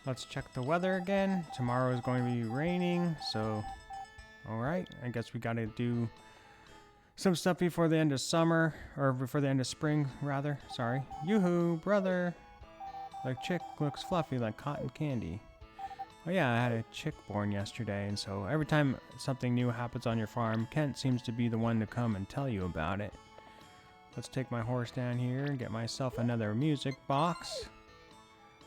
Let's check the weather again. Tomorrow is going to be raining, so alright. I guess we gotta do some stuff before the end of summer, or before the end of spring, rather. Sorry. Yoo-hoo, brother! The chick looks fluffy like cotton candy. Oh yeah, I had a chick born yesterday, and so every time something new happens on your farm, Kent seems to be the one to come and tell you about it. Let's take my horse down here and get myself another music box.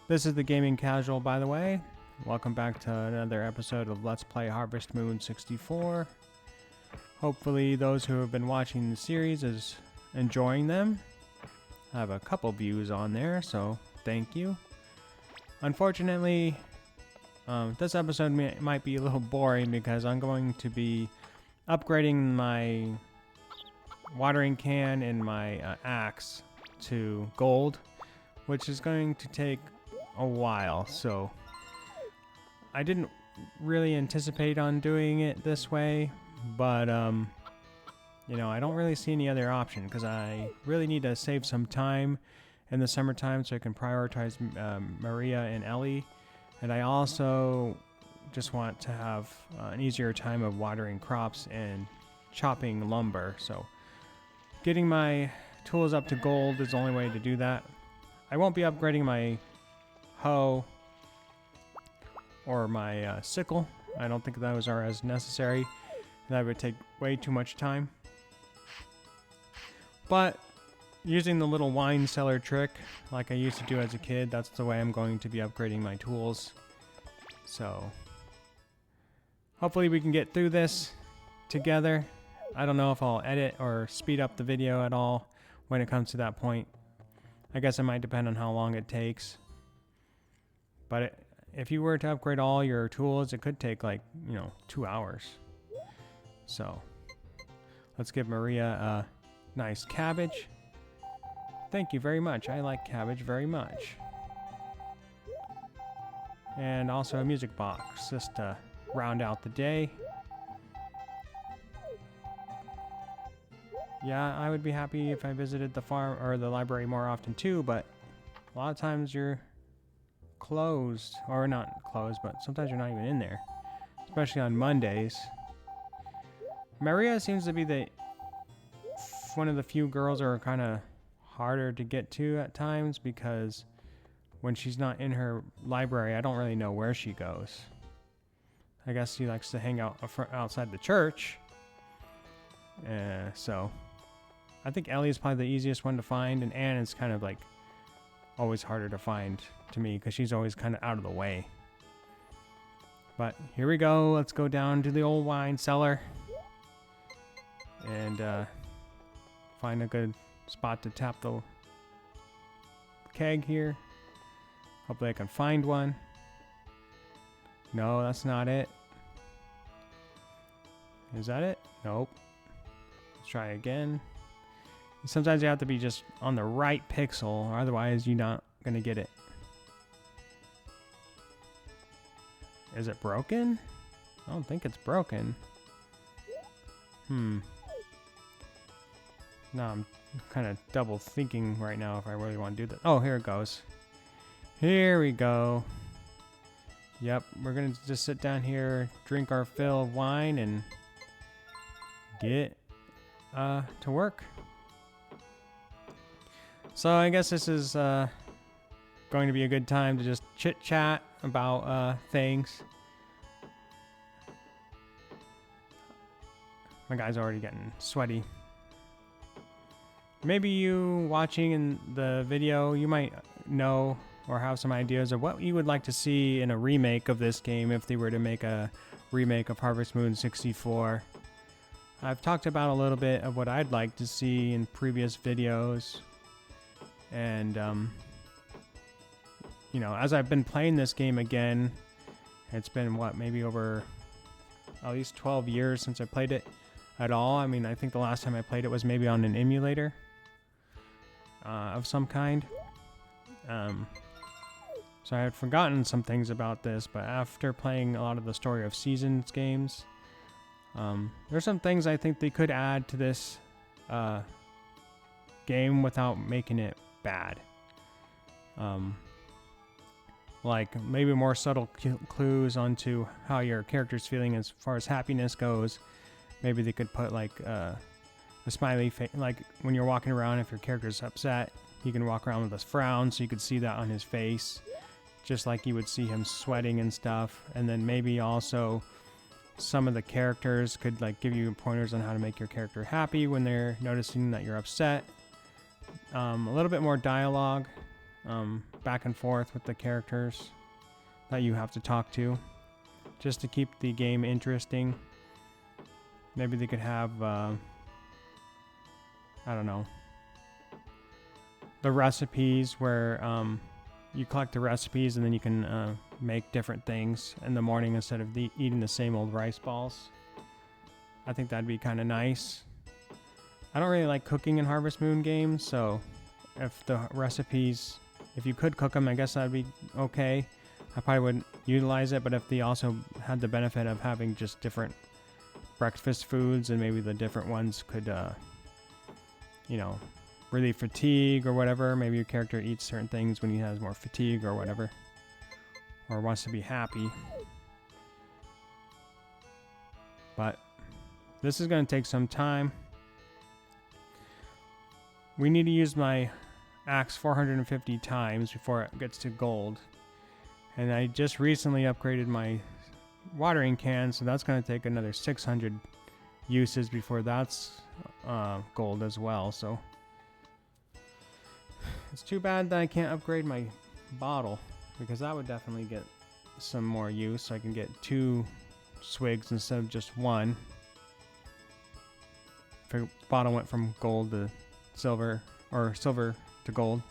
This is the Gaming Casual, by the way. Welcome back to another episode of Let's Play Harvest Moon 64. Hopefully those who have been watching the series is enjoying them. I have a couple views on there, so thank you. Unfortunately, this episode might be a little boring because I'm going to be upgrading my watering can and my axe to gold, which is going to take a while. So I didn't really anticipate on doing it this way, but you know, I don't really see any other option because I really need to save some time in the summertime so I can prioritize Maria and Ellie, and I also just want to have an easier time of watering crops and chopping lumber. So getting my tools up to gold is the only way to do that. I won't be upgrading my hoe or my sickle. I don't think those are as necessary. That would take way too much time. But using the little wine cellar trick like I used to do as a kid, that's the way I'm going to be upgrading my tools. So hopefully we can get through this together. I don't know if I'll edit or speed up the video at all when it comes to that point. I guess it might depend on how long it takes. But if you were to upgrade all your tools, it could take like, 2 hours. So let's give Maria a nice cabbage. Thank you very much. I like cabbage very much. And also a music box just to round out the day. Yeah, I would be happy if I visited the farm or the library more often too, but a lot of times you're closed, or not closed, but sometimes you're not even in there, especially on Mondays. Maria seems to be one of the few girls that are kind of harder to get to at times because when she's not in her library, I don't really know where she goes. I guess she likes to hang out outside the church. So I think Ellie is probably the easiest one to find, and Anne is kind of like always harder to find to me because she's always kind of out of the way. But here we go. Let's go down to the old wine cellar and find a good spot to tap the keg here. Hopefully I can find one. No, that's not it. Is that it? Nope. Let's try again. Sometimes you have to be just on the right pixel, or otherwise you're not going to get it. Is it broken? I don't think it's broken. No, I'm kind of double thinking right now if I really want to do that. Oh, here it goes. Here we go. Yep, we're going to just sit down here, drink our fill of wine, and get to work. So I guess this is going to be a good time to just chit-chat about things. My guy's already getting sweaty. Maybe you watching in the video, you might know or have some ideas of what you would like to see in a remake of this game if they were to make a remake of Harvest Moon 64. I've talked about a little bit of what I'd like to see in previous videos. And, as I've been playing this game again, it's been, maybe over at least 12 years since I played it at all. I mean, I think the last time I played it was maybe on an emulator of some kind. So I had forgotten some things about this, but after playing a lot of the Story of Seasons games, there's some things I think they could add to this game without making it bad. like maybe more subtle clues onto how your character's feeling as far as happiness goes. Maybe they could put like a smiley face, like when you're walking around, if your character's upset, you can walk around with a frown, so you could see that on his face, just like you would see him sweating and stuff. And then maybe also some of the characters could like give you pointers on how to make your character happy when they're noticing that you're upset. A little bit more dialogue back and forth with the characters that you have to talk to, just to keep the game interesting. Maybe they could have I don't know, the recipes where you collect the recipes and then you can make different things in the morning instead of eating the same old rice balls. I think that'd be kind of nice. I don't really like cooking in Harvest Moon games, so if the recipes, if you could cook them, I guess that'd be okay. I probably wouldn't utilize it, but if they also had the benefit of having just different breakfast foods, and maybe the different ones could, you know, relieve fatigue or whatever. Maybe your character eats certain things when he has more fatigue or whatever, or wants to be happy. But this is going to take some time. We need to use my axe 450 times before it gets to gold. And I just recently upgraded my watering can, so that's going to take another 600 uses before that's gold as well. So it's too bad that I can't upgrade my bottle, because that would definitely get some more use. So I can get 2 swigs instead of just 1. If the bottle went from gold to silver, or silver to gold.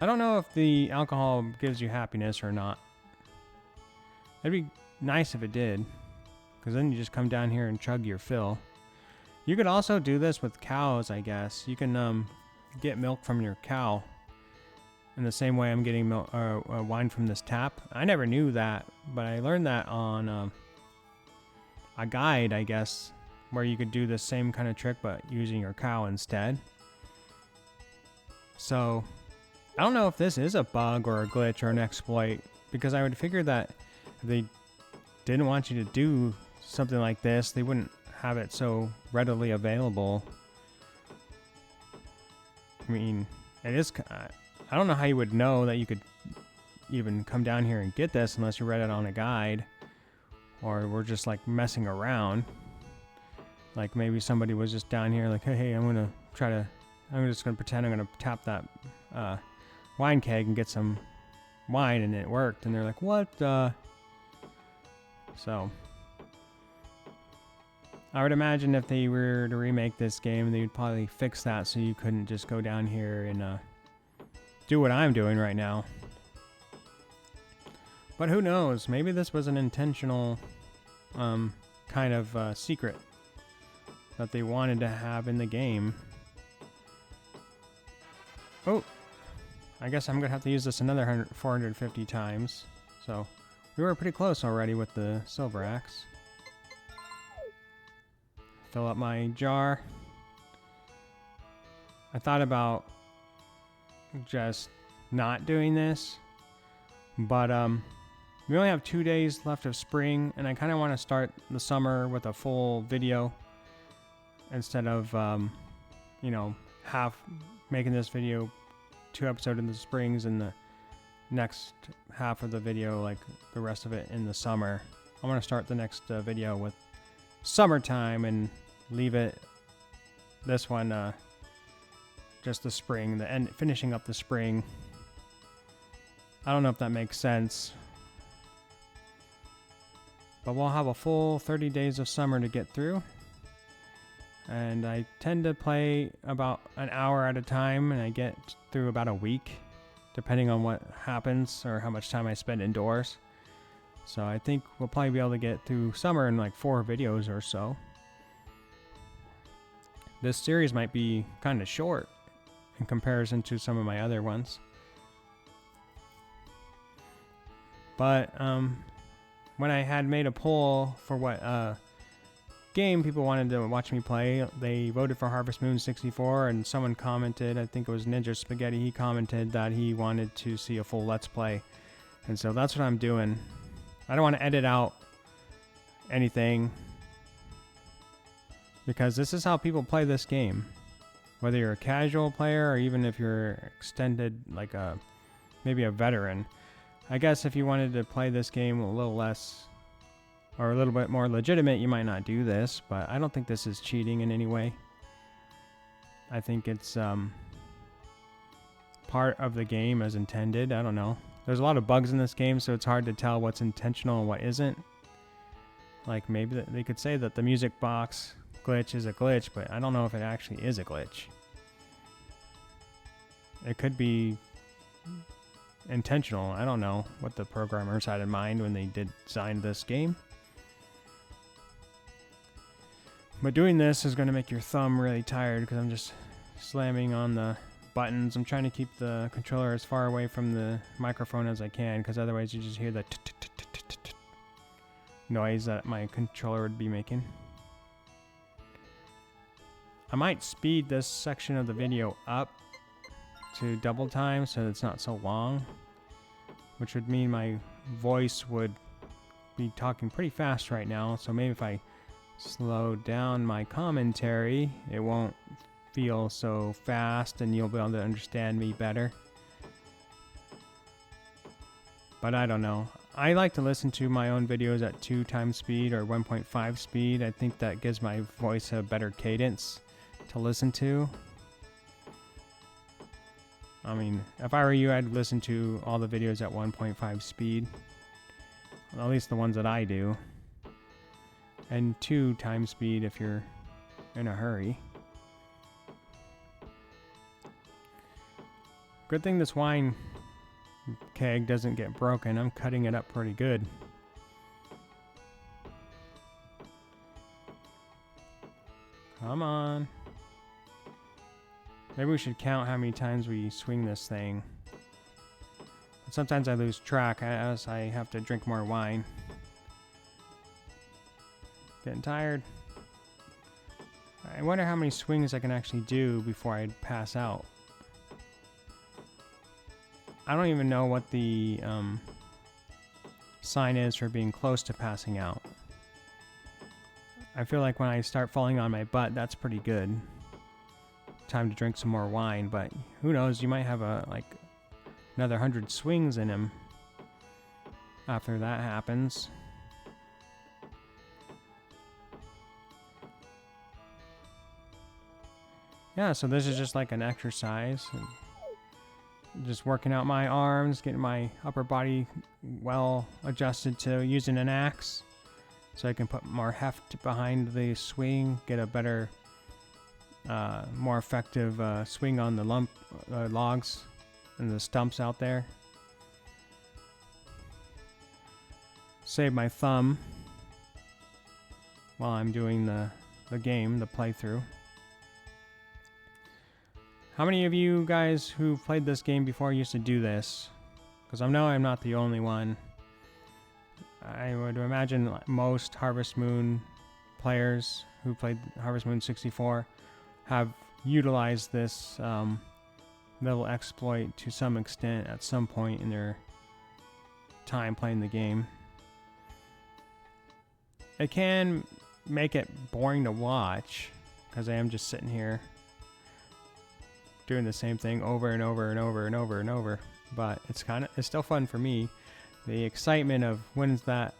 I don't know if the alcohol gives you happiness or not. It'd be nice if it did, because then you just come down here and chug your fill. You could also do this with cows, I guess. You can get milk from your cow in the same way I'm getting wine from this tap. I never knew that, but I learned that on a guide, I guess, where you could do the same kind of trick but using your cow instead. So I don't know if this is a bug or a glitch or an exploit, because I would figure that if they didn't want you to do something like this, they wouldn't have it so readily available. I mean, it is, I don't know how you would know that you could even come down here and get this unless you read it on a guide, or we're just like messing around. Like maybe somebody was just down here like, hey, I'm just gonna pretend I'm gonna tap that wine keg and get some wine, and it worked, and they're like, what? So I would imagine if they were to remake this game, they would probably fix that so you couldn't just go down here and do what I'm doing right now. But who knows? Maybe this was an intentional kind of secret that they wanted to have in the game. Oh, I guess I'm going to have to use this another 450 times. So we were pretty close already with the silver axe. Fill up my jar. I thought about just not doing this, but we only have 2 days left of spring, and I kind of want to start the summer with a full video instead of you know, half making this video 2 episodes in the springs and the next half of the video, like the rest of it in the summer. I want to start the next video with summertime and leave it, this one, just the spring, the end, finishing up the spring. I don't know if that makes sense, but we'll have a full 30 days of summer to get through. And I tend to play about an hour at a time, and I get through about a week, depending on what happens or how much time I spend indoors. So I think we'll probably be able to get through summer in like 4 videos or so. This series might be kind of short in comparison to some of my other ones. But when I had made a poll for what game people wanted to watch me play. They voted for Harvest Moon 64, and someone commented, I think it was Ninja Spaghetti, he commented that he wanted to see a full Let's Play. And so that's what I'm doing. I don't want to edit out anything, because this is how people play this game. Whether you're a casual player or even if you're extended, like maybe a veteran. I guess if you wanted to play this game a little less or a little bit more legitimate, you might not do this, but I don't think this is cheating in any way. I think it's part of the game as intended. I don't know. There's a lot of bugs in this game, so it's hard to tell what's intentional and what isn't. Like, maybe they could say that the music box glitch is a glitch, but I don't know if it actually is a glitch. It could be intentional. I don't know what the programmers had in mind when they designed this game. But doing this is going to make your thumb really tired because I'm just slamming on the buttons. I'm trying to keep the controller as far away from the microphone as I can, because otherwise you just hear the noise that my controller would be making. I might speed this section of the video up to double time so it's not so long, which would mean my voice would be talking pretty fast right now. So maybe if I slow down my commentary, it won't feel so fast and you'll be able to understand me better. But I don't know. I like to listen to my own videos at 2 times speed or 1.5 speed. I think that gives my voice a better cadence to listen to. I mean, if I were you, I'd listen to all the videos at 1.5 speed. At least the ones that I do. And 2 times speed if you're in a hurry. Good thing this wine keg doesn't get broken. I'm cutting it up pretty good. Come on. Maybe we should count how many times we swing this thing. Sometimes I lose track as I have to drink more wine. Getting tired. I wonder how many swings I can actually do before I pass out. I don't even know what the sign is for being close to passing out. I feel like when I start falling on my butt, that's pretty good. Time to drink some more wine, but who knows, you might have another 100 swings in him after that happens. Yeah, so this is just like an exercise. Just working out my arms, getting my upper body well adjusted to using an axe, so I can put more heft behind the swing, get a better, more effective swing on the logs and the stumps out there. Save my thumb while I'm doing the game, the playthrough. How many of you guys who played this game before used to do this? Because I know I'm not the only one. I would imagine most Harvest Moon players who played Harvest Moon 64 have utilized this little exploit to some extent at some point in their time playing the game. It can make it boring to watch, because I am just sitting here doing the same thing over and over and over and over and over, but it's still fun for me. The excitement of when's that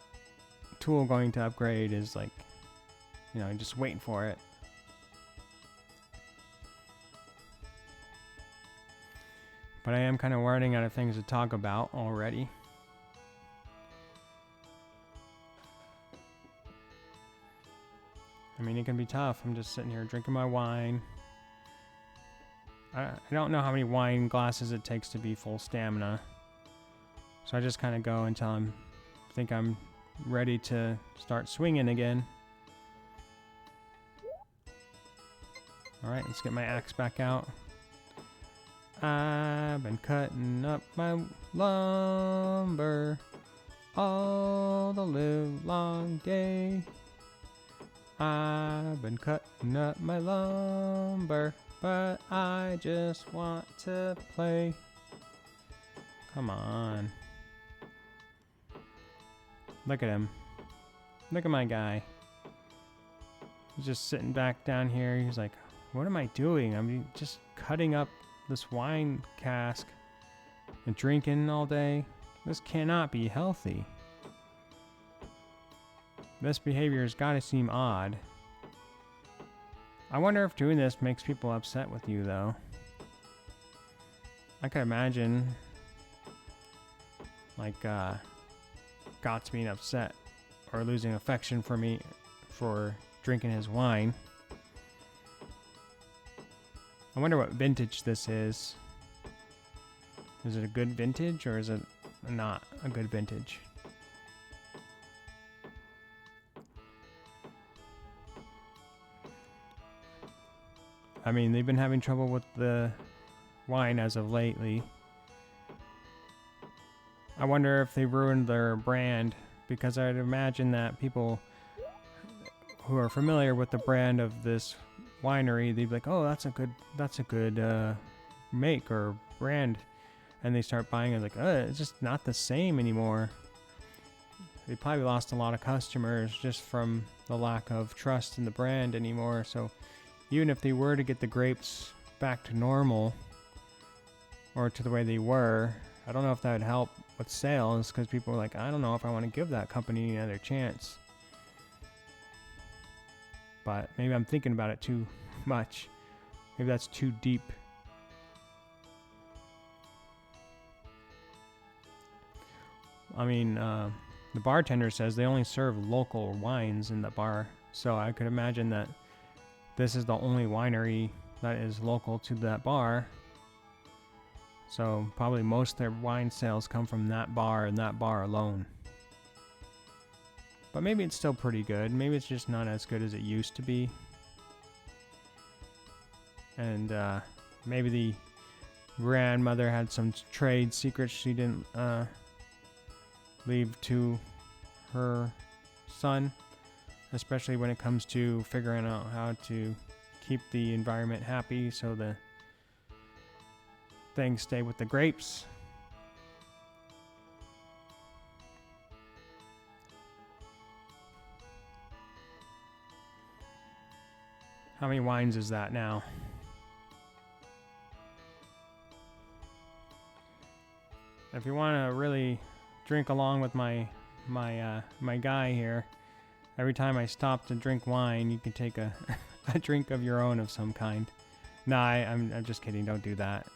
tool going to upgrade is like, you know, just waiting for it. But I am kind of running out of things to talk about already. I mean, it can be tough. I'm just sitting here drinking my wine. I don't know how many wine glasses it takes to be full stamina. So I just kind of go until I think I'm ready to start swinging again. Alright, let's get my axe back out. I've been cutting up my lumber all the live long day. I've been cutting up my lumber, but I just want to play. Come on. Look at him. Look at my guy. He's just sitting back down here. He's like, what am I doing? I'm just cutting up this wine cask and drinking all day. This cannot be healthy. This behavior has got to seem odd. I wonder if doing this makes people upset with you, though. I could imagine, like, Gott's being upset or losing affection for me for drinking his wine. I wonder what vintage this is. Is it a good vintage or is it not a good vintage? I mean, they've been having trouble with the wine as of lately. I wonder if they ruined their brand, because I'd imagine that people who are familiar with the brand of this winery, they'd be like, oh, that's a good make or brand, and they start buying it like, it's just not the same anymore. They probably lost a lot of customers just from the lack of trust in the brand anymore. So even if they were to get the grapes back to normal or to the way they were, I don't know if that would help with sales, because people are like, I don't know if I want to give that company another chance. But maybe I'm thinking about it too much. Maybe that's too deep. I mean, the bartender says they only serve local wines in the bar, so I could imagine that this is the only winery that is local to that bar. So probably most of their wine sales come from that bar and that bar alone. But maybe it's still pretty good. Maybe it's just not as good as it used to be. And maybe the grandmother had some trade secrets she didn't leave to her son, especially when it comes to figuring out how to keep the environment happy so the things stay with the grapes. How many wines is that now? If you want to really drink along with my guy here, every time I stop to drink wine, you can take a drink of your own of some kind. Nah, I'm just kidding. Don't do that.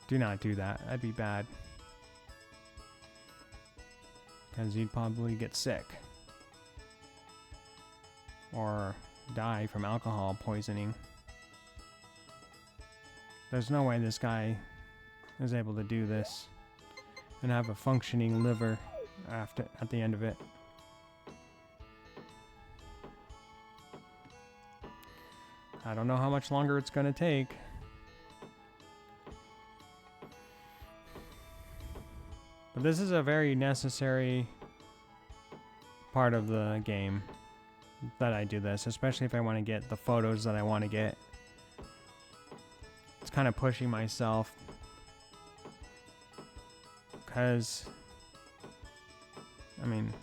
Do not do that. That'd be bad. Because you'd probably get sick. Or die from alcohol poisoning. There's no way this guy is able to do this and have a functioning liver at the end of it. I don't know how much longer it's going to take. But this is a very necessary part of the game that I do this, especially if I want to get the photos that I want to get. It's kind of pushing myself, because I mean,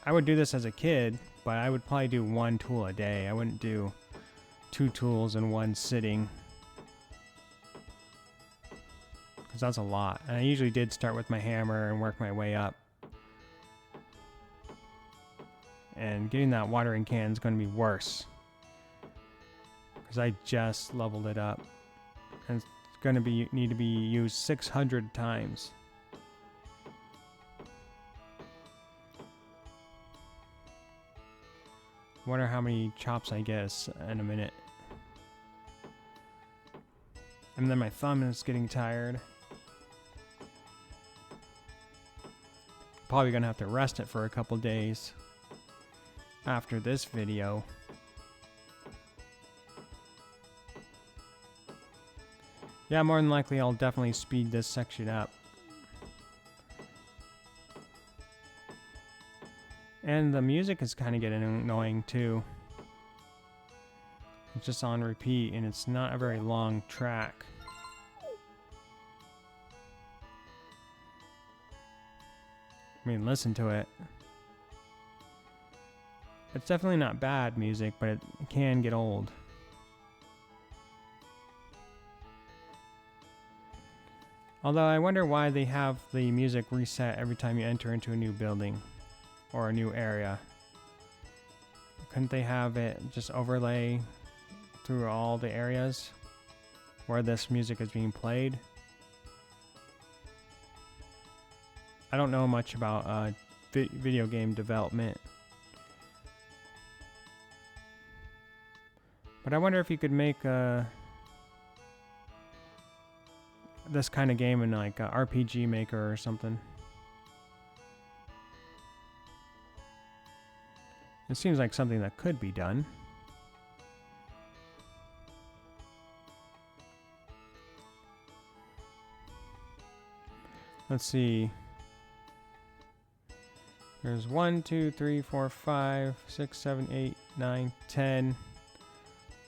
I would do this as a kid, but I would probably do one tool a day. I wouldn't do 2 tools in one sitting, because that's a lot. And I usually did start with my hammer and work my way up. And getting that watering can is going to be worse, because I just leveled it up, and it's going to need to be used 600 times. Wonder how many chops I get in a minute. And then my thumb is getting tired. Probably gonna have to rest it for a couple days after this video. Yeah, more than likely I'll definitely speed this section up. And the music is kind of getting annoying too. It's just on repeat and it's not a very long track. I mean, listen to it. It's definitely not bad music, but it can get old. Although I wonder why they have the music reset every time you enter into a new building or a new area. Couldn't they have it just overlay through all the areas where this music is being played? I don't know much about video game development. But I wonder if you could make this kind of game in like a RPG Maker or something. It seems like something that could be done. Let's see. There's 1, 2, 3, 4, 5, 6, 7, 8, 9, 10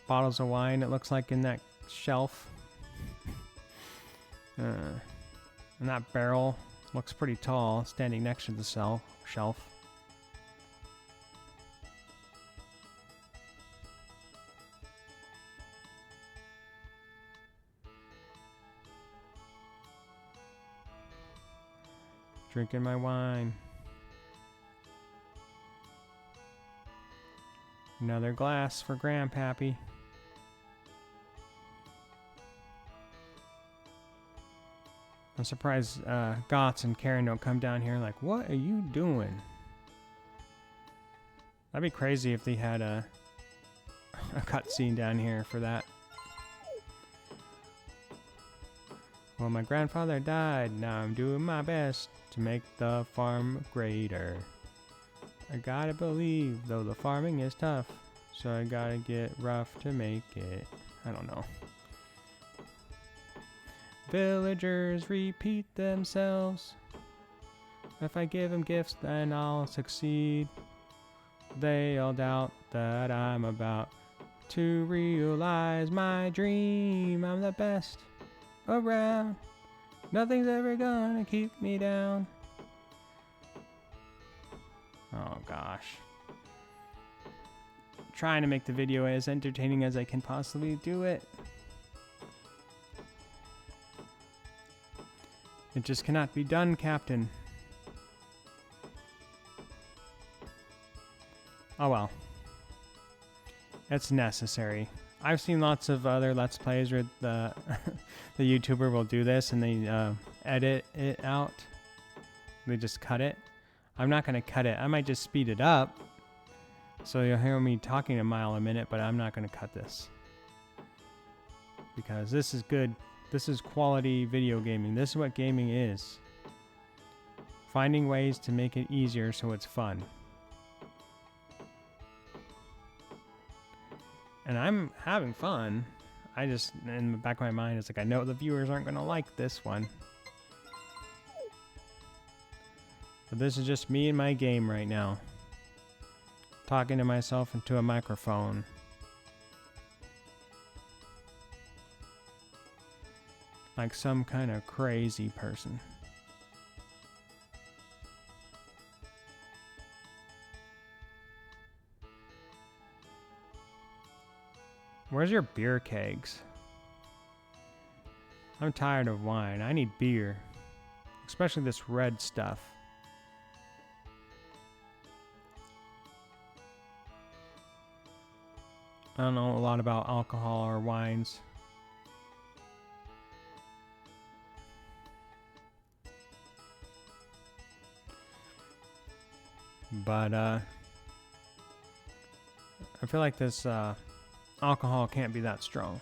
bottles of wine, it looks like, in that shelf. And that barrel looks pretty tall, standing next to the shelf. Drinking my wine. Another glass for Grandpappy. I'm surprised Gots and Karen don't come down here like, what are you doing? That'd be crazy if they had a cutscene down here for that. Well, my grandfather died. Now I'm doing my best to make the farm greater. I gotta believe, though the farming is tough, so I gotta get rough to make it. I don't know. Villagers repeat themselves. If I give them gifts, then I'll succeed. They all doubt that I'm about to realize my dream. I'm the best around. Nothing's ever gonna keep me down. Oh gosh. Trying to make the video as entertaining as I can possibly do it. It just cannot be done, Captain. Oh well. It's necessary. I've seen lots of other Let's Plays where the YouTuber will do this and they edit it out. They just cut it. I'm not going to cut it. I might just speed it up. So you'll hear me talking a mile a minute, but I'm not going to cut this. Because this is good. This is quality video gaming. This is what gaming is. Finding ways to make it easier so it's fun. And I'm having fun. I just, in the back of my mind, it's like, I know the viewers aren't going to like this one. But this is just me and my game right now. Talking to myself into a microphone. Like some kind of crazy person. Where's your beer kegs? I'm tired of wine. I need beer. Especially this red stuff. I don't know a lot about alcohol or wines. But I feel like this alcohol can't be that strong.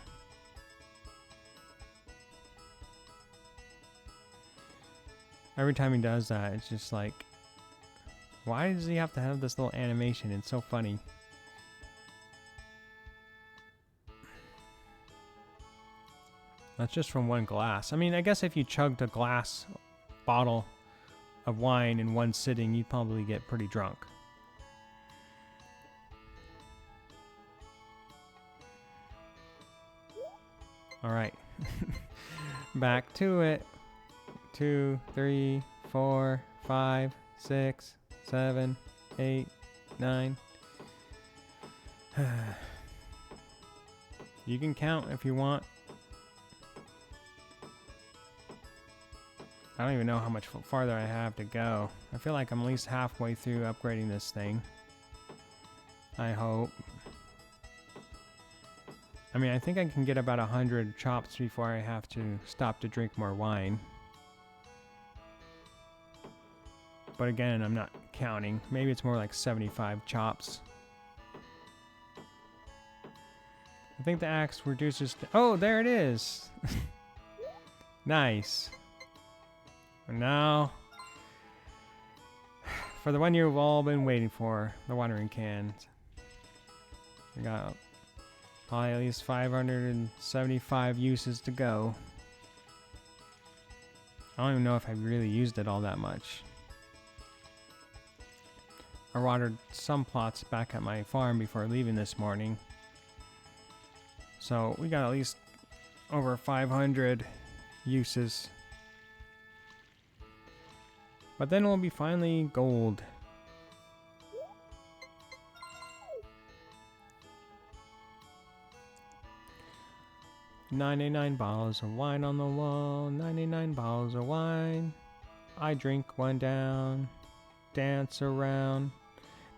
Every time he does that, it's just like, why does he have to have this little animation? It's so funny. That's just from one glass. I mean, I guess if you chugged a glass bottle of wine in one sitting, you'd probably get pretty drunk. All right. Back to it. 2, 3, 4, 5, 6, 7, 8, 9. You can count if you want. I don't even know how much farther I have to go. I feel like I'm at least halfway through upgrading this thing. I hope. I mean, I think I can get about 100 chops before I have to stop to drink more wine. But again, I'm not counting. Maybe it's more like 75 chops. I think the axe reduces... Oh, there it is! Nice. And now, for the one you've all been waiting for, the watering cans. We got probably at least 575 uses to go. I don't even know if I really used it all that much. I watered some plots back at my farm before leaving this morning. So we got at least over 500 uses. But then we'll be finally gold. $99 bottles of wine on the wall, 99 bottles of wine. I drink one down, dance around.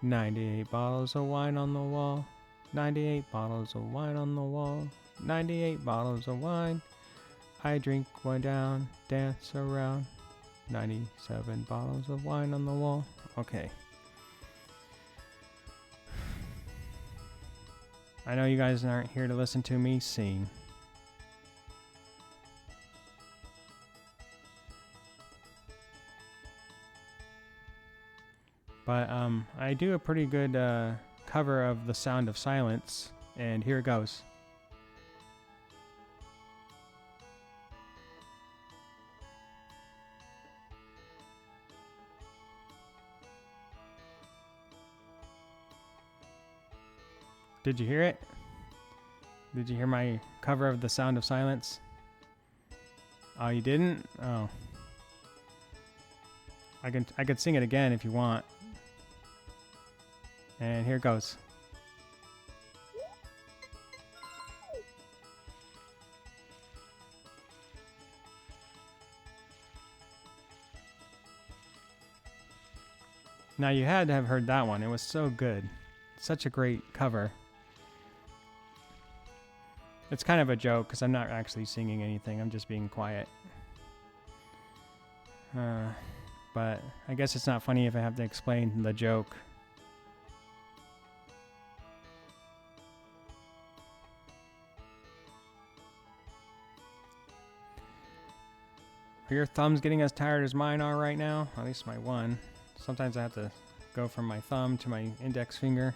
98 bottles of wine on the wall, 98 bottles of wine on the wall, 98 bottles of wine. I drink one down, dance around. 97 bottles of wine on the wall. Okay. I know you guys aren't here to listen to me sing. But I do a pretty good cover of The Sound of Silence, and here it goes. Did you hear it? Did you hear my cover of The Sound of Silence? Oh, you didn't? Oh. I could sing it again if you want. And here it goes. Now you had to have heard that one. It was so good. Such a great cover. It's kind of a joke because I'm not actually singing anything. I'm just being quiet. But I guess it's not funny if I have to explain the joke. Are your thumbs getting as tired as mine are right now? At least my one. Sometimes I have to go from my thumb to my index finger.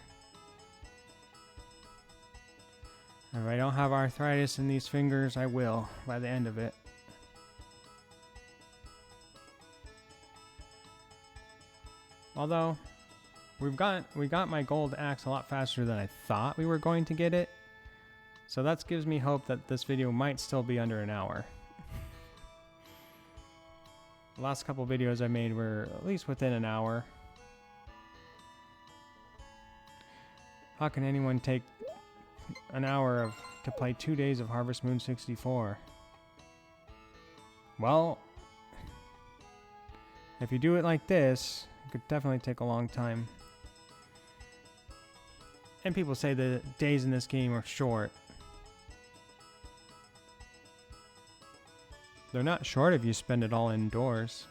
If I don't have arthritis in these fingers, I will by the end of it. Although, we got my gold axe a lot faster than I thought we were going to get it. So that gives me hope that this video might still be under an hour. The last couple videos I made were at least within an hour. How can anyone take an hour to play 2 days of Harvest Moon 64? Well, if you do it like this, it could definitely take a long time. And people say the days in this game are short. They're not short if you spend it all indoors.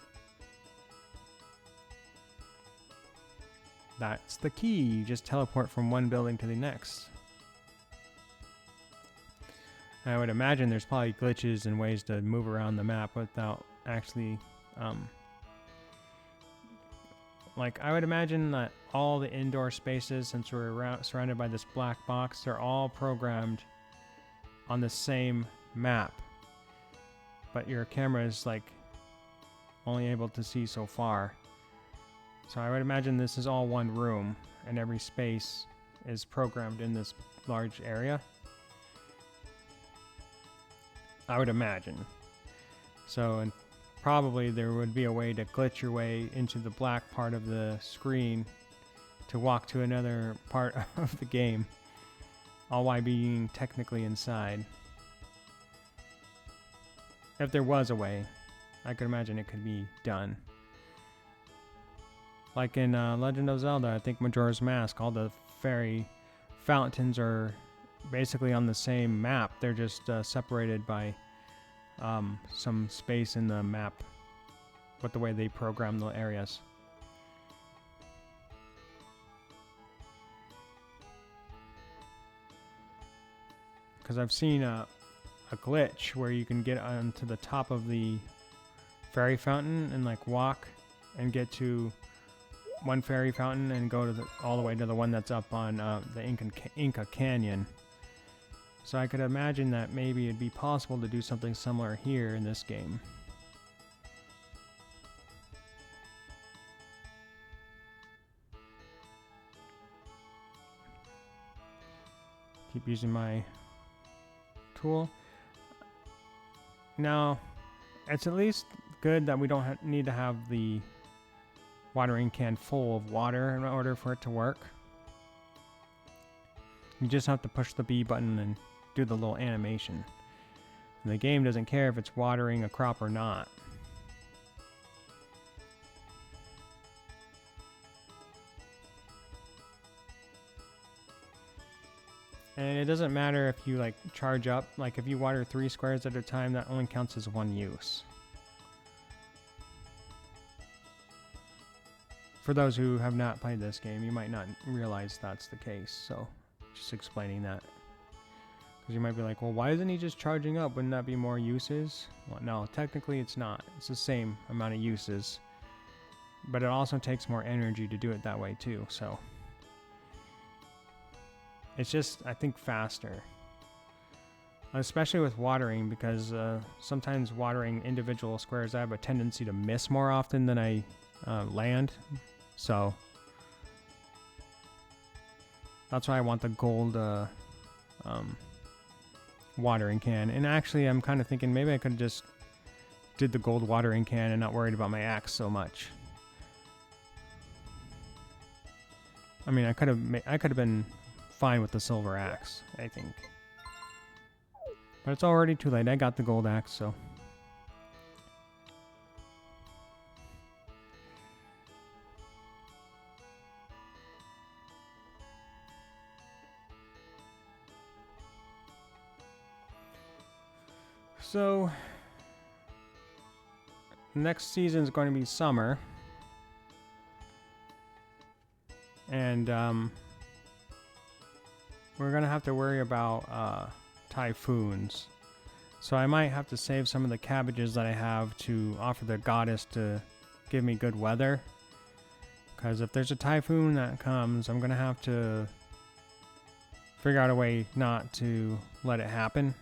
That's the key. You just teleport from one building to the next. I would imagine there's probably glitches and ways to move around the map without actually... like, I would imagine that all the indoor spaces, since we're surrounded by this black box, they're all programmed on the same map. But your camera is, like, only able to see so far. So I would imagine this is all one room, and every space is programmed in this large area. I would imagine. So, and probably there would be a way to glitch your way into the black part of the screen to walk to another part of the game, all while being technically inside. If there was a way, I could imagine it could be done. Like in Legend of Zelda, I think Majora's Mask, all the fairy fountains are basically on the same map. They're just separated by some space in the map with the way they program the areas. Because I've seen a glitch where you can get onto the top of the fairy fountain and like walk and get to one fairy fountain and go to all the way to the one that's up on the Inca Canyon. So I could imagine that maybe it'd be possible to do something similar here in this game. Keep using my tool. Now, it's at least good that we don't need to have the watering can full of water in order for it to work. You just have to push the B button and do the little animation. And the game doesn't care if it's watering a crop or not. And it doesn't matter if you like charge up, like if you water 3 squares at a time, that only counts as 1 use. For those who have not played this game, you might not realize that's the case, so just explaining that. Because you might be like, well, why isn't he just charging up? Wouldn't that be more uses? Well, no, technically it's not. It's the same amount of uses. But it also takes more energy to do it that way too, so. It's just, I think, faster. Especially with watering, because sometimes watering individual squares, I have a tendency to miss more often than I land. So that's why I want the gold watering can. And actually, I'm kind of thinking maybe I could just did the gold watering can and not worried about my axe so much. I mean, I could have been fine with the silver axe, I think. But it's already too late. I got the gold axe, so. So, next season is going to be summer. And, we're going to have to worry about typhoons. So I might have to save some of the cabbages that I have to offer the goddess to give me good weather. Because if there's a typhoon that comes, I'm going to have to figure out a way not to let it happen.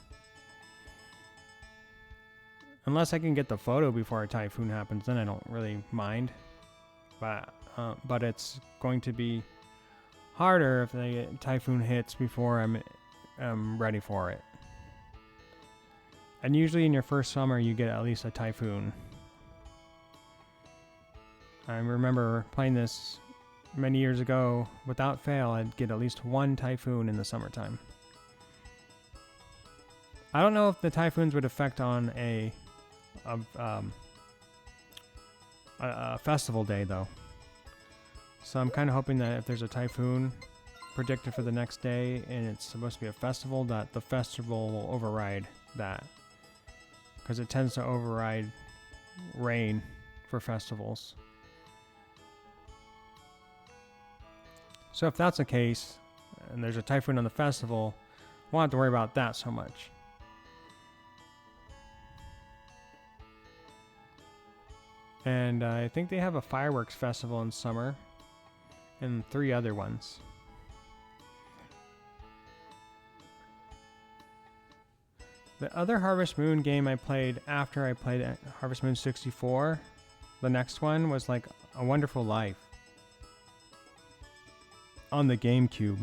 Unless I can get the photo before a typhoon happens, then I don't really mind. But it's going to be harder if the typhoon hits before I'm ready for it. And usually in your first summer you get at least a typhoon. I remember playing this many years ago. Without fail, I'd get at least 1 typhoon in the summertime. I don't know if the typhoons would affect on a festival day though. So I'm kind of hoping that if there's a typhoon predicted for the next day and it's supposed to be a festival, that the festival will override that. Because it tends to override rain for festivals. So if that's the case, and there's a typhoon on the festival, I won't have to worry about that so much. And I think they have a fireworks festival in summer. And 3 other ones. The other Harvest Moon game I played after I played Harvest Moon 64, the next one was like A Wonderful Life on the GameCube.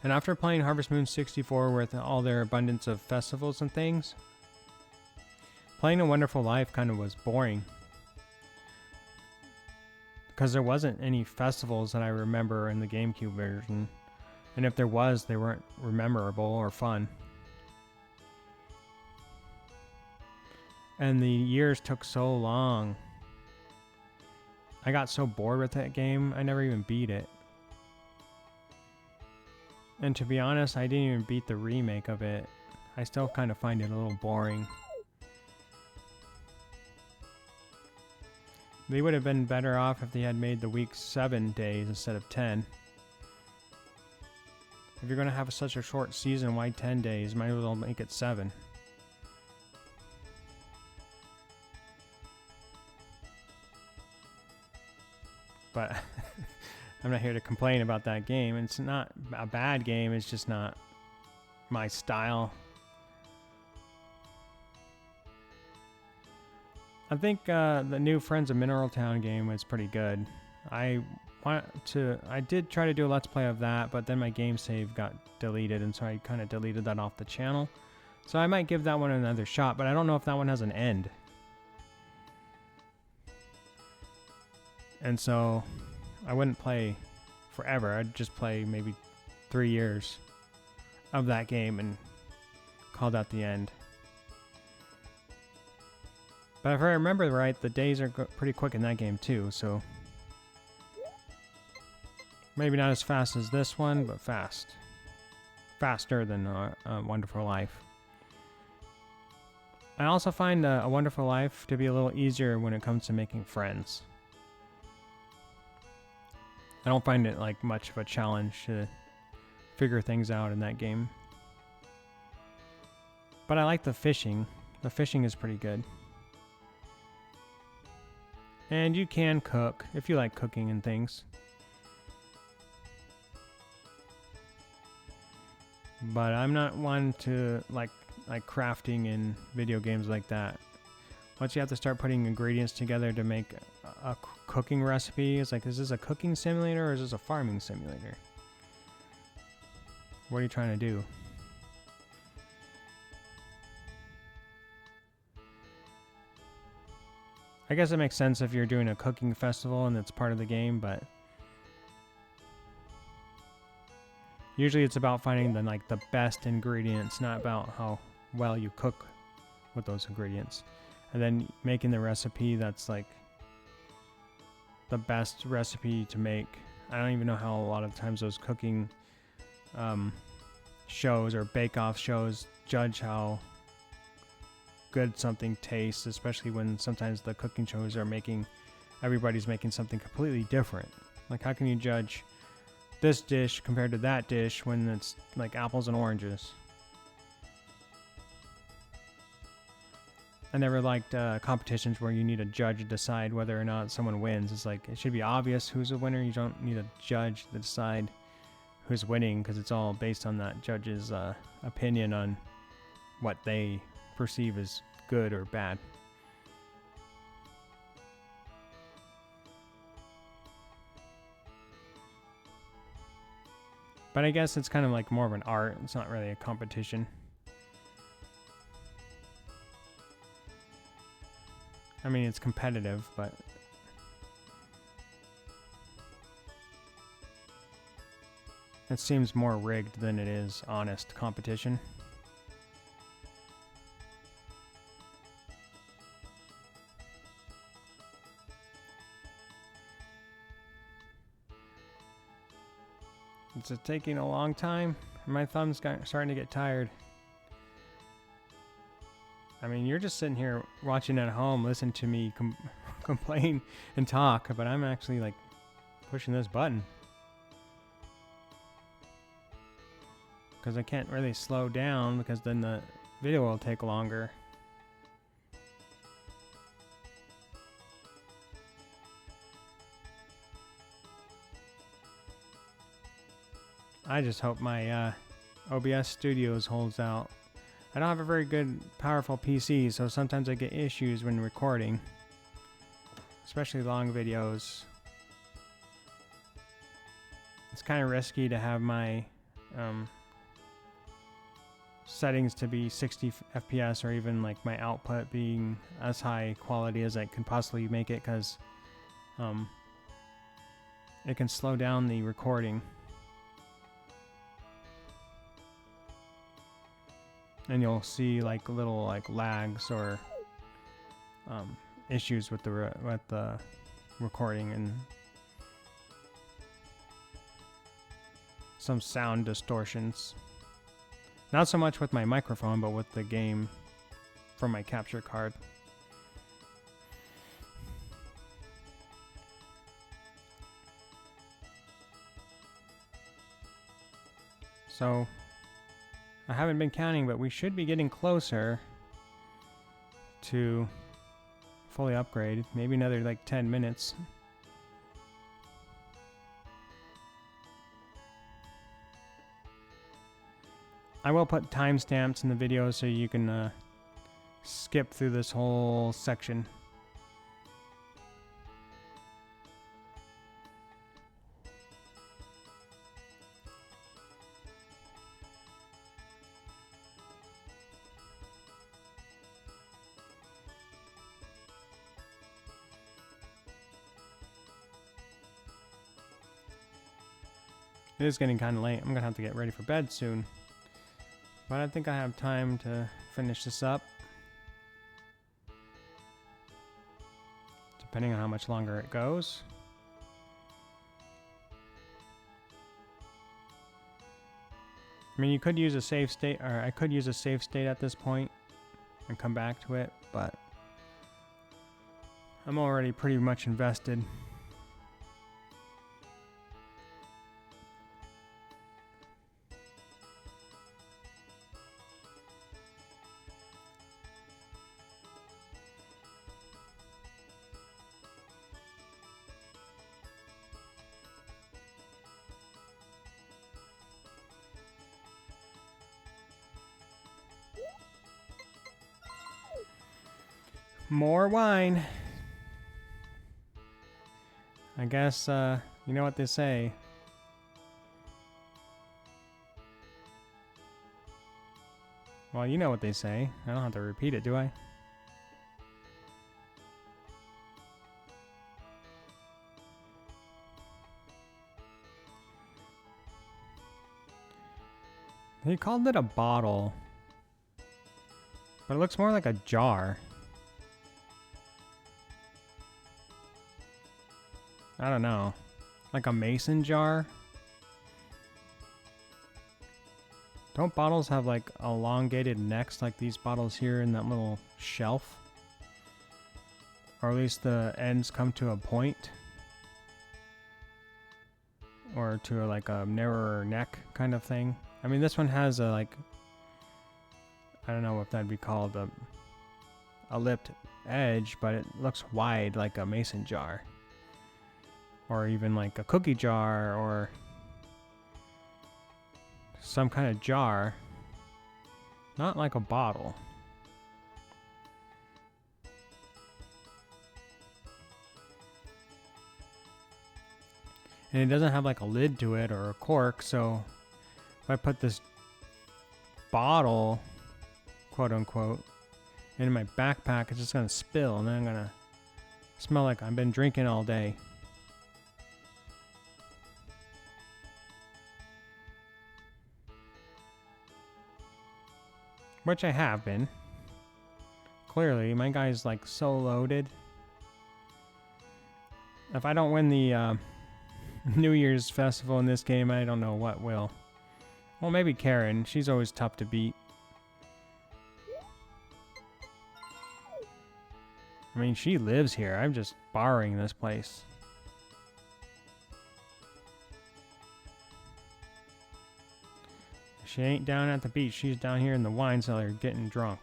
And after playing Harvest Moon 64 with all their abundance of festivals and things, playing A Wonderful Life kind of was boring. Because there wasn't any festivals that I remember in the GameCube version. And if there was, they weren't memorable or fun. And the years took so long. I got so bored with that game, I never even beat it. And to be honest, I didn't even beat the remake of it. I still kind of find it a little boring. They would have been better off if they had made the week 7 days instead of 10. If you're going to have such a short season, why 10 days? Might as well make it 7. But I'm not here to complain about that game. It's not a bad game, it's just not my style. I think the new Friends of Mineral Town game was pretty good. I did try to do a Let's Play of that, but then my game save got deleted, and so I kind of deleted that off the channel. So I might give that one another shot, but I don't know if that one has an end. And so I wouldn't play forever. I'd just play maybe 3 years of that game and call that the end. But if I remember right, the days are pretty quick in that game too, so maybe not as fast as this one, but fast. Faster than A Wonderful Life. I also find A Wonderful Life to be a little easier when it comes to making friends. I don't find it like much of a challenge to figure things out in that game. But I like the fishing. The fishing is pretty good. And you can cook if you like cooking and things. But I'm not one to like crafting in video games like that. Once you have to start putting ingredients together to make a cooking recipe, it's like, is this a cooking simulator or is this a farming simulator? What are you trying to do? I guess it makes sense if you're doing a cooking festival and it's part of the game, but usually it's about finding the best ingredients, not about how well you cook with those ingredients. And then making the recipe that's like the best recipe to make. I don't even know how a lot of times those cooking shows or bake-off shows judge how good something tastes, especially when sometimes the cooking shows are everybody's making something completely different. Like, how can you judge this dish compared to that dish when it's like apples and oranges? I never liked competitions where you need a judge to decide whether or not someone wins. It's like, it should be obvious who's a winner. You don't need a judge to decide who's winning, because it's all based on that judge's opinion on what they perceive as good or bad. But I guess it's kind of like more of an art. It's not really a competition. I mean, it's competitive, but it seems more rigged than it is honest competition. It's taking a long time. My thumb's starting to get tired. I mean, you're just sitting here watching at home, listening to me complain and talk, but I'm actually like pushing this button. Because I can't really slow down, because then the video will take longer. I just hope my OBS Studios holds out. I don't have a very good, powerful PC, so sometimes I get issues when recording. Especially long videos. It's kind of risky to have my settings to be 60 FPS, or even like my output being as high quality as I can possibly make it, because it can slow down the recording. And you'll see like little like lags or issues with the recording, and some sound distortions. Not so much with my microphone, but with the game from my capture card. So, I haven't been counting, but we should be getting closer to fully upgraded. Maybe another like 10 minutes. I will put timestamps in the video so you can skip through this whole section. It is getting kind of late. I'm going to have to get ready for bed soon. But I think I have time to finish this up. Depending on how much longer it goes. I mean, you could use a save state, or I could use a save state at this point and come back to it, but I'm already pretty much invested. More wine. I guess, you know what they say. Well, you know what they say. I don't have to repeat it, do I? He called it a bottle, but it looks more like a jar. I don't know. Like a mason jar? Don't bottles have like elongated necks like these bottles here in that little shelf? Or at least the ends come to a point? Or to like a narrower neck kind of thing? I mean, this one has a like, I don't know if that'd be called a lipped edge, but it looks wide like a mason jar. Or even like a cookie jar, or some kind of jar. Not like a bottle. And it doesn't have like a lid to it or a cork, so if I put this bottle, quote unquote, in my backpack, it's just gonna spill, and then I'm gonna smell like I've been drinking all day. Which I have been. Clearly, my guy's like so loaded. If I don't win the New Year's festival in this game, I don't know what will. Well, maybe Karen. She's always tough to beat. I mean, she lives here. I'm just borrowing this place. She ain't down at the beach. She's down here in the wine cellar getting drunk.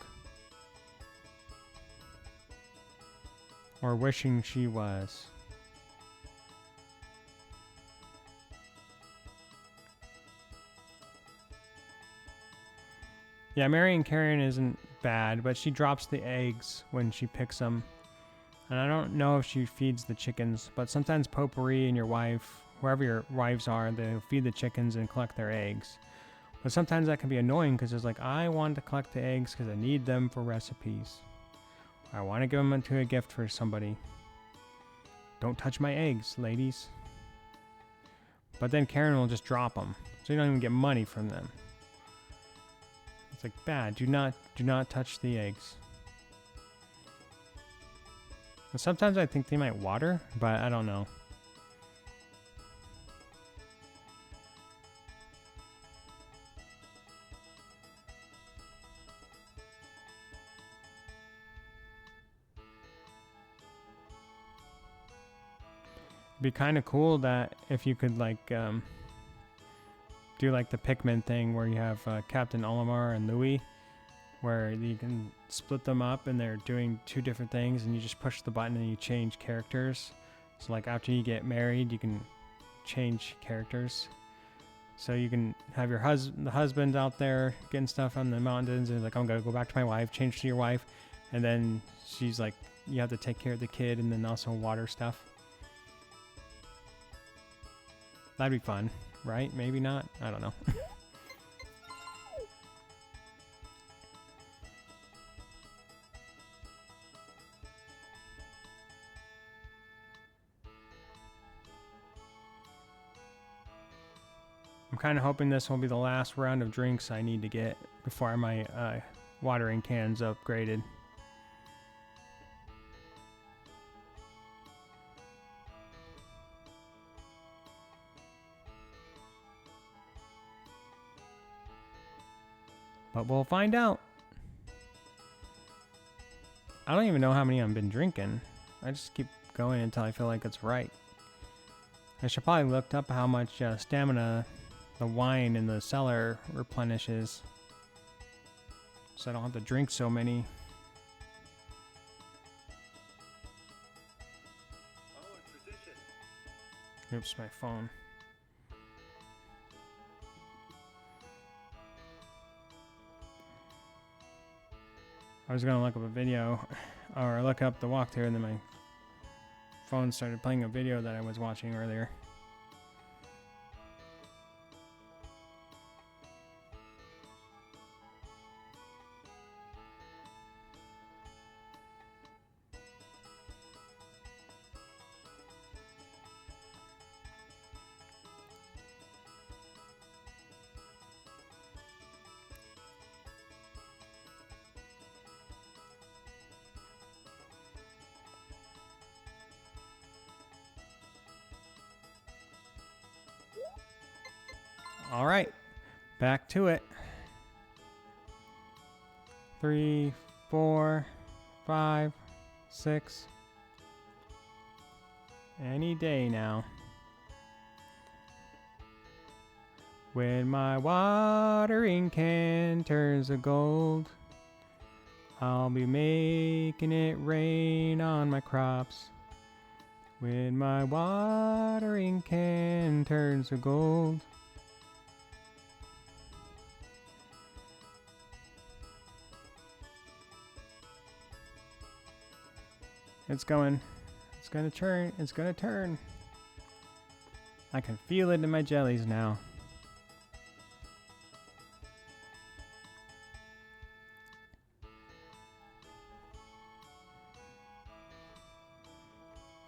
Or wishing she was. Yeah, marrying Karen isn't bad, but she drops the eggs when she picks them. And I don't know if she feeds the chickens, but sometimes Potpourri and your wife, whoever your wives are, they'll feed the chickens and collect their eggs. But sometimes that can be annoying because it's like, I want to collect the eggs because I need them for recipes. I want to give them to a gift for somebody. Don't touch my eggs, ladies. But then Karen will just drop them, so you don't even get money from them. It's like, bad. Do not touch the eggs. And sometimes I think they might water, but I don't know. It'd be kind of cool that if you could like do like the Pikmin thing where you have Captain Olimar and Louie, where you can split them up and they're doing two different things, and you just push the button and you change characters. So like after you get married, you can change characters. So you can have your the husband out there getting stuff on the mountains, and like, I'm gonna go back to my wife, change to your wife, and then she's like, you have to take care of the kid and then also water stuff. That'd be fun, right? Maybe not. I don't know. I'm kind of hoping this will be the last round of drinks I need to get before my watering can's upgraded. But we'll find out. I don't even know how many I've been drinking. I just keep going until I feel like it's right. I should probably look up how much stamina the wine in the cellar replenishes, so I don't have to drink so many. Oops, my phone. I was gonna look up a video, or look up the walkthrough, and then my phone started playing a video that I was watching earlier. All right, back to it. 3, 4, 5, 6. Any day now. When my watering can turns to gold, I'll be making it rain on my crops. When my watering can turns to gold. It's going. It's gonna turn. It's gonna turn. I can feel it in my jellies now.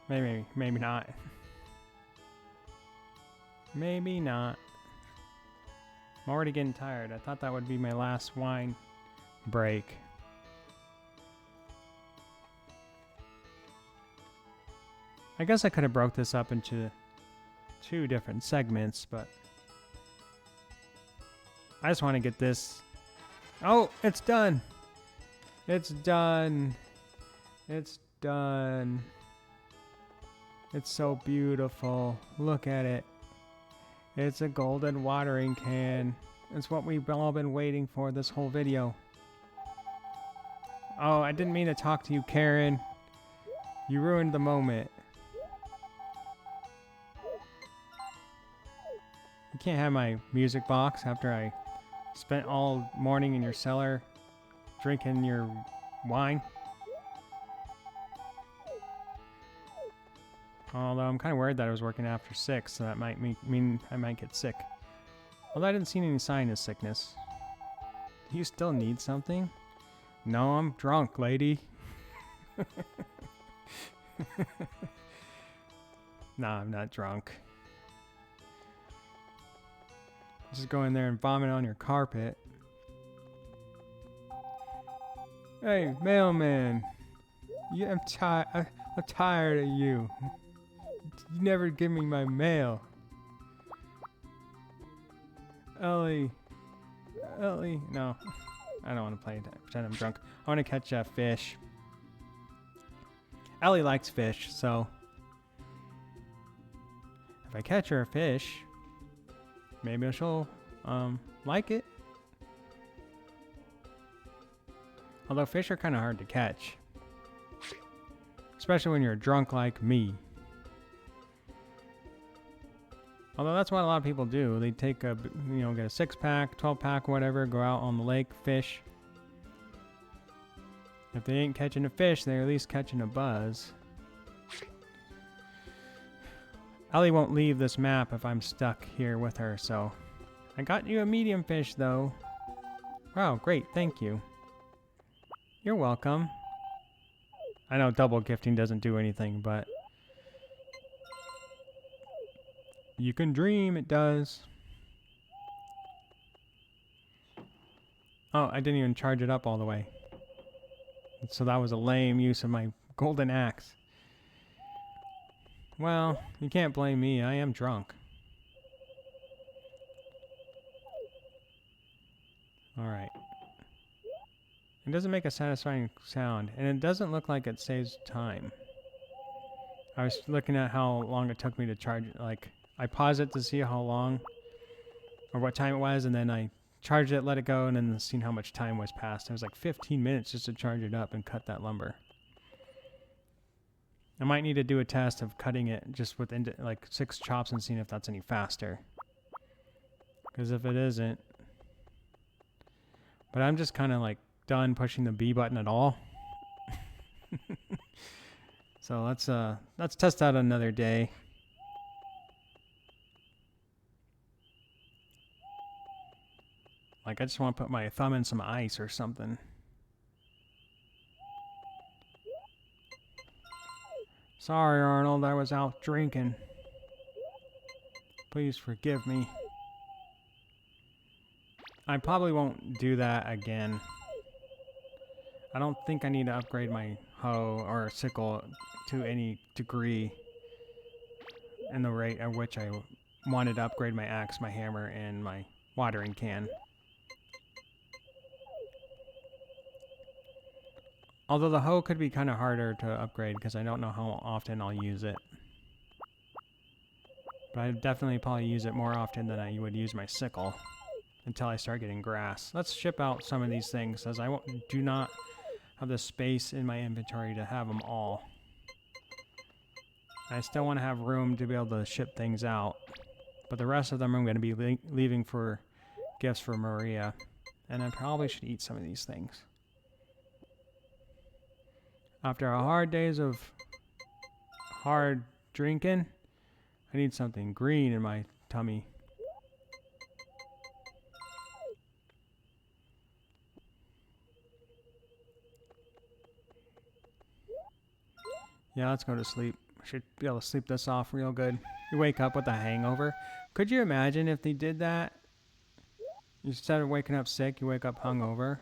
Maybe not. Maybe not. I'm already getting tired. I thought that would be my last wine break. I guess I could have broke this up into 2 different segments, but I just want to get this. Oh, it's done. It's done. It's done. It's so beautiful. Look at it. It's a golden watering can. It's what we've all been waiting for this whole video. Oh, I didn't mean to talk to you, Karen. You ruined the moment. You can't have my music box after I spent all morning in your cellar drinking your wine. Although I'm kind of worried that I was working after 6, so that might mean I might get sick. Although I didn't see any sign of sickness. Do you still need something? No, I'm drunk, lady. Nah, I'm not drunk. Just go in there and vomit on your carpet. Hey, mailman. I'm tired of you. You never give me my mail. Ellie. No. I don't want to pretend I'm drunk. I want to catch a fish. Ellie likes fish, so if I catch her a fish, maybe she'll like it. Although fish are kind of hard to catch, especially when you're drunk like me. Although that's what a lot of people do. They take get a 6-pack, 12-pack, whatever, go out on the lake, fish. If they ain't catching a fish, they're at least catching a buzz. Ellie won't leave this map if I'm stuck here with her, so I got you a medium fish, though. Wow, great, thank you. You're welcome. I know double gifting doesn't do anything, but you can dream it does. Oh, I didn't even charge it up all the way. So that was a lame use of my golden axe. Well, you can't blame me. I am drunk. Alright. It doesn't make a satisfying sound, and it doesn't look like it saves time. I was looking at how long it took me to charge it. Like, I paused it to see how long or what time it was, and then I charged it, let it go, and then seen how much time was passed. It was like 15 minutes just to charge it up and cut that lumber. I might need to do a test of cutting it just with like 6 chops and seeing if that's any faster. Because if it isn't... But I'm just kind of like done pushing the B button at all. So let's test out another day. Like, I just want to put my thumb in some ice or something. Sorry, Arnold, I was out drinking. Please forgive me. I probably won't do that again. I don't think I need to upgrade my hoe or sickle to any degree in the rate at which I wanted to upgrade my axe, my hammer, and my watering can. Although the hoe could be kind of harder to upgrade because I don't know how often I'll use it. But I definitely probably use it more often than I would use my sickle until I start getting grass. Let's ship out some of these things as I do not have the space in my inventory to have them all. I still want to have room to be able to ship things out. But the rest of them I'm going to be leaving for gifts for Maria. And I probably should eat some of these things. After a hard days of hard drinking, I need something green in my tummy. Yeah, let's go to sleep. I should be able to sleep this off real good. You wake up with a hangover. Could you imagine if they did that? Instead of waking up sick, you wake up hungover.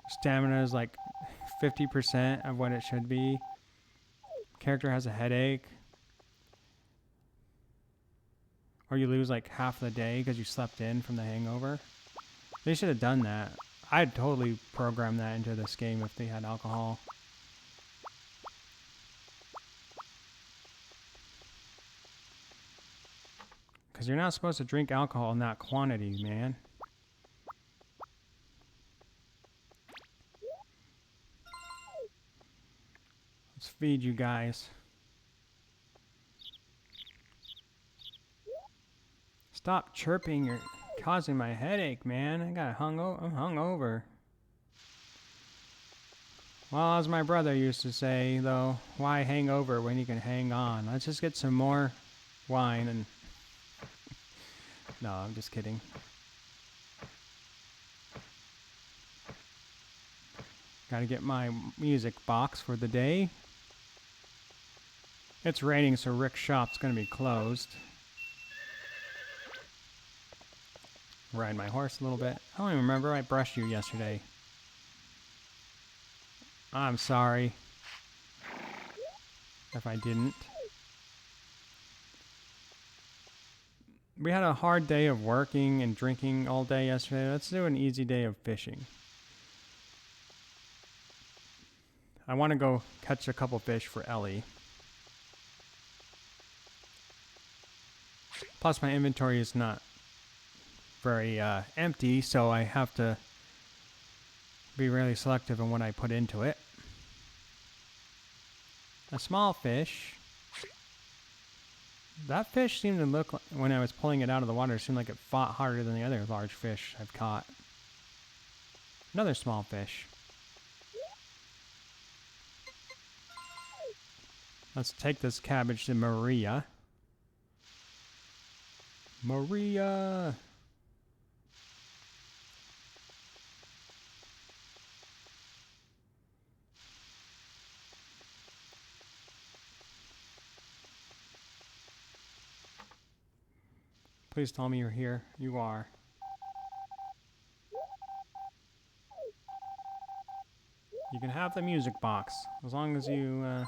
Stamina is like 50% of what it should be. Character has a headache. Or you lose like half the day because you slept in from the hangover. They should have done that. I'd totally program that into this game if they had alcohol. Because you're not supposed to drink alcohol in that quantity, man. Let's feed you guys. Stop chirping, you're causing my headache, man. I'm hungover. Well, as my brother used to say, though, why hang over when you can hang on? Let's just get some more wine and No, I'm just kidding. Gotta get my music box for the day. It's raining, so Rick's shop's gonna be closed. Ride my horse a little bit. I don't even remember. I brushed you yesterday. I'm sorry if I didn't. We had a hard day of working and drinking all day yesterday. Let's do an easy day of fishing. I want to go catch a couple fish for Ellie. Plus, my inventory is not very empty, so I have to be really selective in what I put into it. A small fish. That fish seemed to look like, when I was pulling it out of the water, it seemed like it fought harder than the other large fish I've caught. Another small fish. Let's take this cabbage to Maria. Maria! Please tell me you're here. You are. You can have the music box, as long as you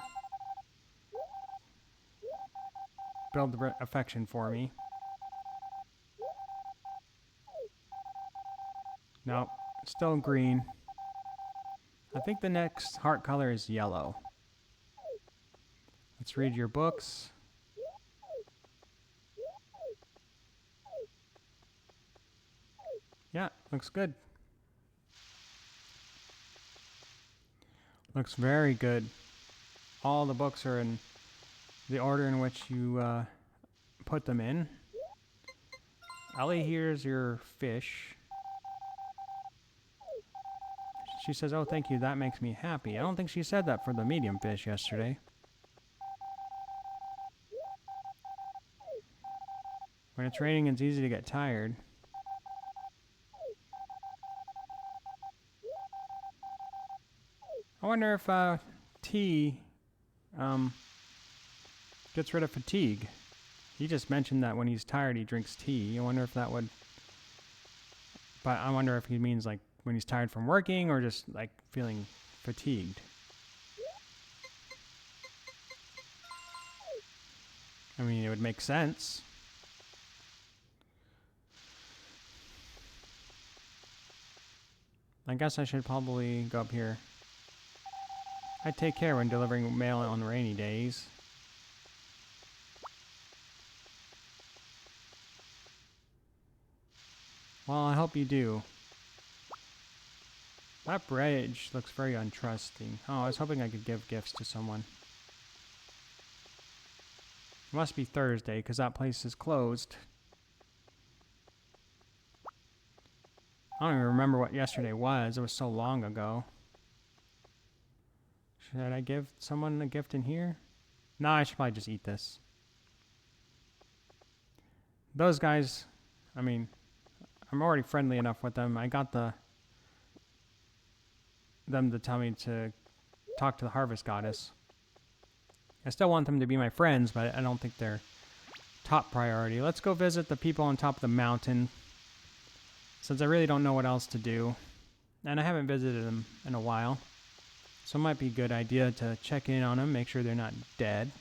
build the affection for me. Nope, still green. I think the next heart color is yellow. Let's read your books. Yeah, looks good. Looks very good. All the books are in the order in which you put them in. Ellie, here's your fish. She says, oh, thank you, that makes me happy. I don't think she said that for the medium fish yesterday. When it's raining, it's easy to get tired. I wonder if tea gets rid of fatigue. He just mentioned that when he's tired, he drinks tea. I wonder if that would... But I wonder if he means like when he's tired from working or just like feeling fatigued. I mean, it would make sense. I guess I should probably go up here. I take care when delivering mail on rainy days. Well, I hope you do. That bridge looks very untrusting. Oh, I was hoping I could give gifts to someone. It must be Thursday, because that place is closed. I don't even remember what yesterday was. It was so long ago. Should I give someone a gift in here? No, I should probably just eat this. Those guys, I mean, I'm already friendly enough with them. I got them to tell me to talk to the harvest goddess. I still want them to be my friends, but I don't think they're top priority. Let's go visit the people on top of the mountain, since I really don't know what else to do. And I haven't visited them in a while. So it might be a good idea to check in on them, make sure they're not dead.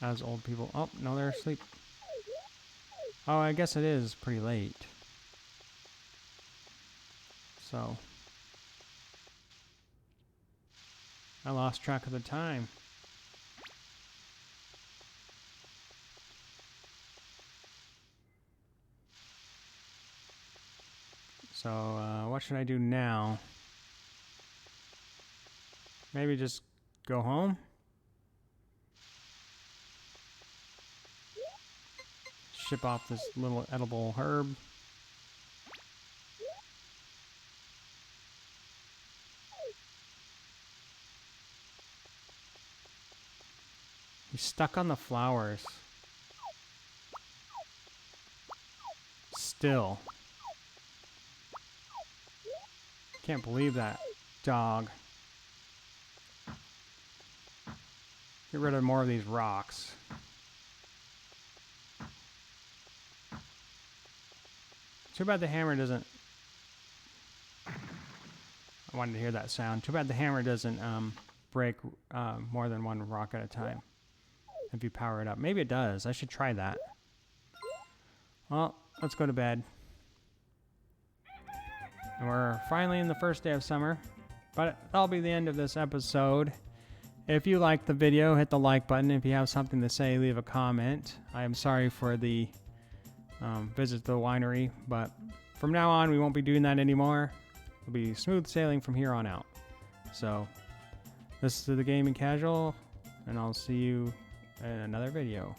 As old people... Oh, no, they're asleep. Oh, I guess it is pretty late. So... I lost track of the time. So, what should I do now? Maybe just go home? Ship off this little edible herb. He's stuck on the flowers. still. Can't believe that dog. Get rid of more of these rocks. Too bad the hammer doesn't... I wanted to hear that sound. Too bad the hammer doesn't break more than one rock at a time. If you power it up. Maybe it does. I should try that. Well, let's go to bed. And we're finally in the first day of summer. But that'll be the end of this episode. If you liked the video, hit the like button. If you have something to say, leave a comment. I am sorry for the visit to the winery, but from now on, we won't be doing that anymore. It'll be smooth sailing from here on out. So, this is the Gaming Casual, and I'll see you in another video.